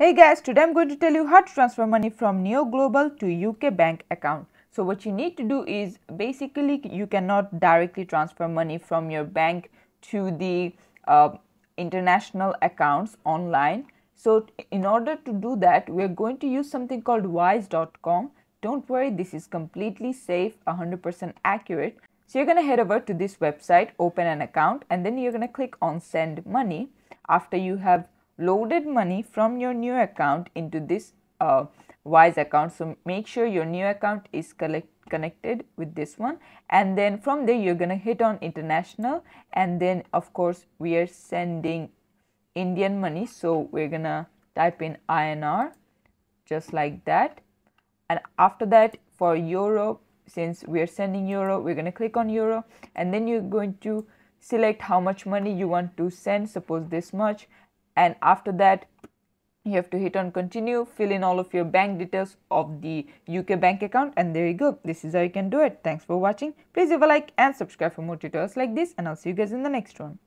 Hey guys, today I'm going to tell you how to transfer money from Niyo Global to UK bank account. So what you need to do is basically you cannot directly transfer money from your bank to the international accounts online. So in order to do that, we're going to use something called wise.com. Don't worry, this is completely safe, 100% accurate. So you're going to head over to this website, open an account, and then you're going to click on send money. After you have loaded money from your new account into this Wise account, so make sure your new account is connected with this one, and then from there you're going to hit on international, and then of course we are sending Indian money, so we're gonna type in INR just like that. And after that, for euro, since we are sending euro, we're going to click on euro, and then you're going to select how much money you want to send, suppose this much. And after that, you have to hit on continue, fill in all of your bank details of the UK bank account, and there you go. This is how you can do it. Thanks for watching. Please leave a like and subscribe for more tutorials like this, and I'll see you guys in the next one.